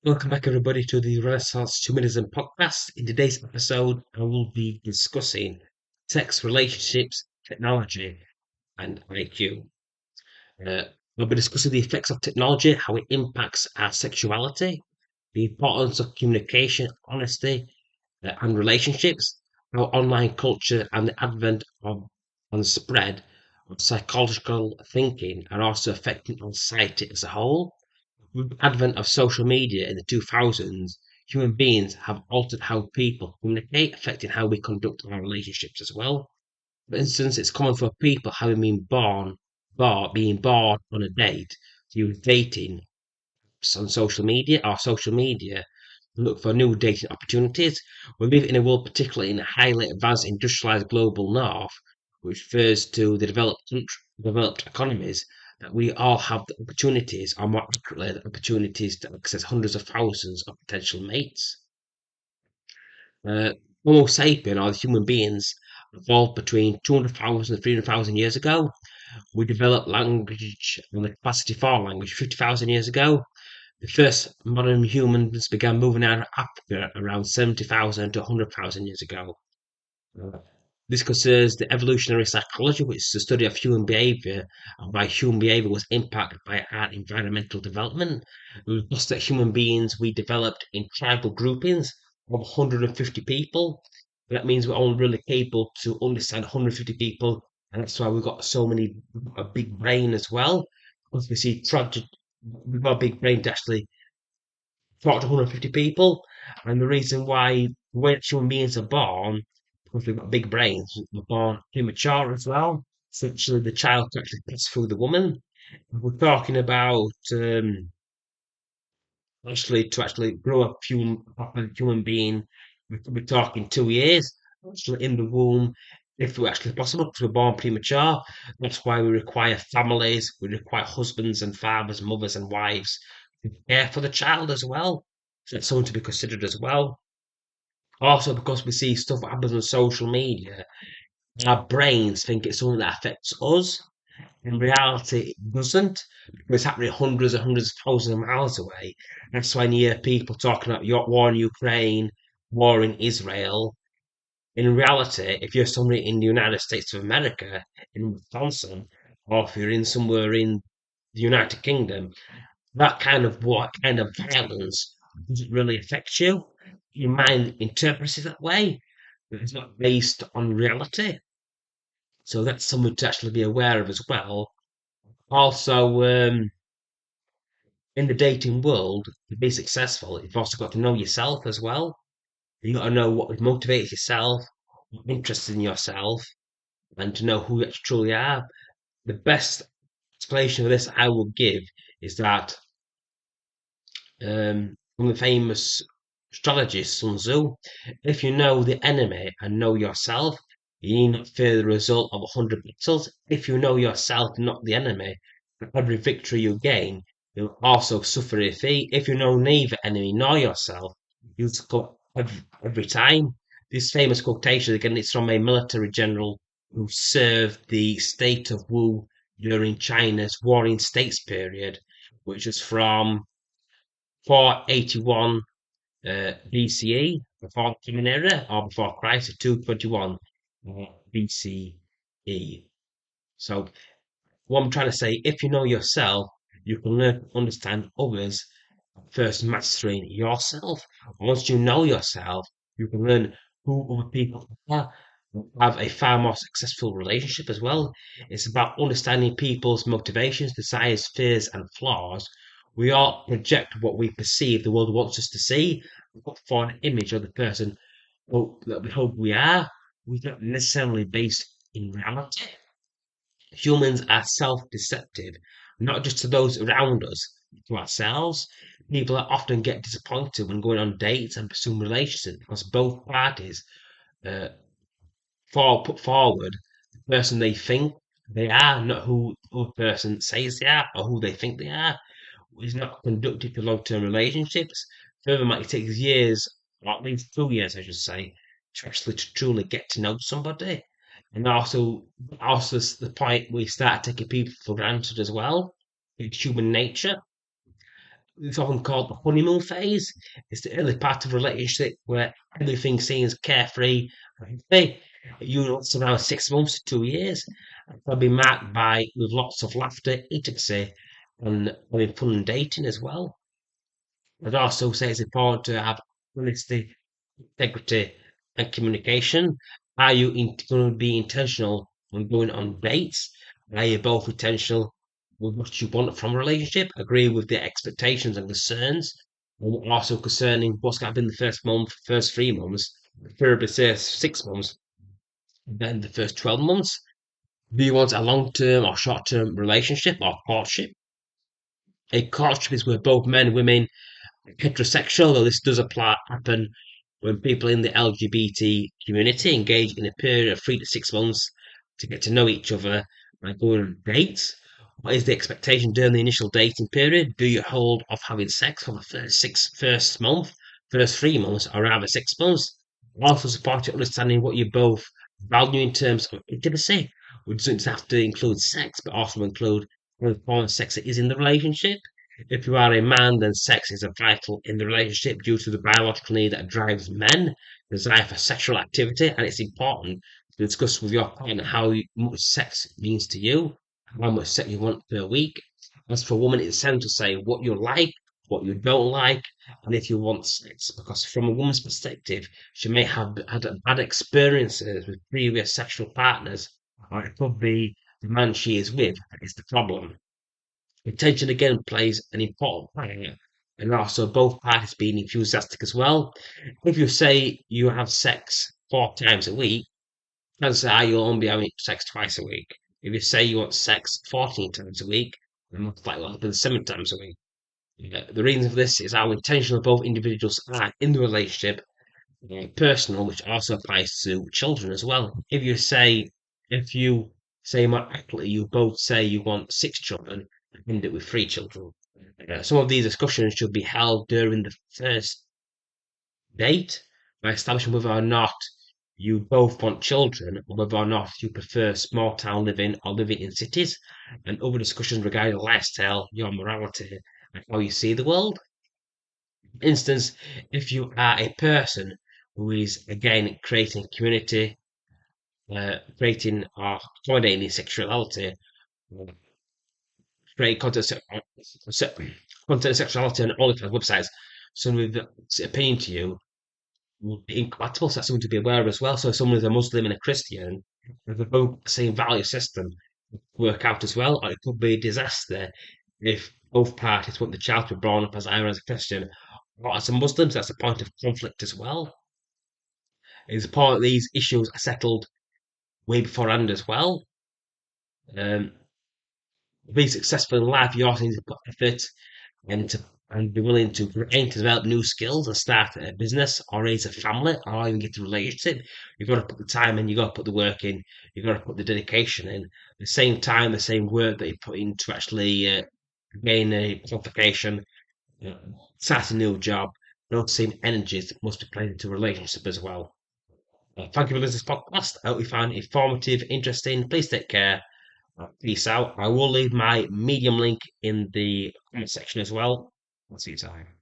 Welcome back, everybody, to the Renaissance Humanism podcast. In today's episode, I will be discussing sex, relationships, technology, and IQ. We'll be discussing the effects of technology, how it impacts our sexuality, the importance of communication, honesty, and relationships, how online culture and the advent of and spread of psychological thinking are also affecting our society as a whole. With the advent of social media in the 2000s, human beings have altered how people communicate, affecting how we conduct our relationships as well. For instance, it's common for people having been being born on a date to use dating on social media to look for new dating opportunities. We live in a world, particularly in a highly advanced industrialized global north, which refers to the developed economies, that we all have the opportunities, or more accurately, the opportunities to access hundreds of thousands of potential mates. Uh, Homo sapien, or the human beings, evolved between 200,000 and 300,000 years ago. We developed language and the capacity for language 50,000 years ago. The first modern humans began moving out of Africa around 70,000 to 100,000 years ago. Uh, This concerns the evolutionary psychology, which is the study of human behavior and why human behavior was impacted by our environmental development. We discussed that human beings we developed in tribal groupings of 150 people. That means we're only really capable to understand 150 people, and that's why we've got so many a big brain as well. Because we see we've got a big brain to actually talk to 150 people, and the reason why when human beings are born, because we've got big brains, we're born premature as well. So actually, the child can actually pass through the woman. We're talking about actually to actually grow up a human being. We're talking 2 years actually in the womb, if we're actually possible, because we're born premature. That's why we require families, we require husbands and fathers, mothers and wives to care for the child as well. So it's something to be considered as well. Also, because we see stuff that happens on social media, our brains think it's something that affects us. In reality, it doesn't, because it's happening hundreds and hundreds of thousands of miles away. That's why you hear people talking about war in Ukraine, war in Israel. In reality, if you're somebody in the United States of America, in Wisconsin, or if you're in somewhere in the United Kingdom, that kind of what kind of violence doesn't really affect you. Your mind interprets it that way, but it's not based on reality. So that's something to actually be aware of as well. Also, in the dating world, to be successful, you've also got to know yourself as well. You got to know what motivates yourself, what interests in yourself, and to know who you actually truly are. The best explanation of this I will give is that from the famous strategist Sun Tzu, if you know the enemy and know yourself, you need not fear the result of 100 battles. If you know yourself, not the enemy, for every victory you gain, you'll also suffer a defeat. If you know neither enemy nor yourself, you'll succumb every time. This famous quotation, again, it's from a military general who served the state of Wu during China's Warring States period, which was from 481 BCE, before the Common Era, or before Christ, to 221 BCE. So, what I'm trying to say, if you know yourself, you can learn to understand others, first mastering yourself. Once you know yourself, you can learn who other people are, have a far more successful relationship as well. It's about understanding people's motivations, desires, fears, and flaws. We all project what we perceive the world wants us to see, put for an image of the person that we hope we are. We're not necessarily based in reality. Humans are self-deceptive, not just to those around us, to ourselves. People often get disappointed when going on dates and pursuing relationships because both parties uh, put forward the person they think they are, not who the other person says they are or who they think they are. Is not conducive to long-term relationships. Furthermore, it takes years, or at least 2 years, I should say, to actually to truly get to know somebody. And also the point we start taking people for granted as well. It's human nature. It's often called the honeymoon phase. It's the early part of a relationship where everything seems carefree. Hey, usually it's around 6 months to 2 years. They'll be marked by with lots of laughter, intimacy, and having fun and dating as well. I'd also say it's important to have honesty, integrity, and communication. Are you going to be intentional when going on dates? Are you both intentional with what you want from a relationship? Agree with the expectations and concerns. And also concerning what's going to be in the first month, first 3 months, preferably say 6 months, then the first 12 months. Do you want a long term or short term relationship or courtship? A courtship is where both men and women heterosexual, though this does happen when people in the LGBT community engage in a period of 3 to 6 months to get to know each other and go on dates. What is the expectation during the initial dating period? Do you hold off having sex for the first month, first 3 months, or rather 6 months? Also support your understanding what you both value in terms of intimacy, which doesn't have to include sex, but also include the form of sex that is in the relationship. If you are a man, then sex is a vital in the relationship due to the biological need that drives men, desire for sexual activity, and it's important to discuss with your partner how much sex means to you, how much sex you want per week. As for women, it's essential to say what you like, what you don't like, and if you want sex, because from a woman's perspective, she may have had bad experiences with previous sexual partners, or it could be the man she is with that is the problem. Intention again plays an important part here, and also both parties being enthusiastic as well. If you say you have sex 4 times a week, chances are you'll only be having sex twice a week. If you say you want sex 14 times a week, then most likely will happen 7 times a week. The reason for this is how intentional both individuals are in the relationship, personal, which also applies to children as well. If you say more accurately, you both say you want 6 children, end it with 3 children. Some of these discussions should be held during the first date by establishing whether or not you both want children, or whether or not you prefer small town living or living in cities, and other discussions regarding lifestyle, your morality, and how you see the world. For instance, if you are a person who is again creating community, creating or accommodating sexuality, uh, creating content of sexuality on all the websites, someone with opinion to you would be incompatible. So that's something to be aware of as well. So if someone is a Muslim and a Christian, if they're both the same value system, work out as well, or it could be a disaster if both parties want the child to be born up as either as a Christian or as a Muslim. So that's a point of conflict as well. It's important these issues are settled way beforehand as well. Um, to be successful in life, you also need to put effort and be willing to aim to develop new skills and start a business or raise a family or even get a relationship. You've got to put the time in, you've got to put the work in, you've got to put the dedication in. The same time, the same work that you put in to actually gain a qualification, uh, start a new job, those same energies must be played into a relationship as well. Thank you for listening to this podcast. I hope you found it informative, interesting. Please take care. Peace out. I will leave my Medium link in the comment section as well. I'll see you time.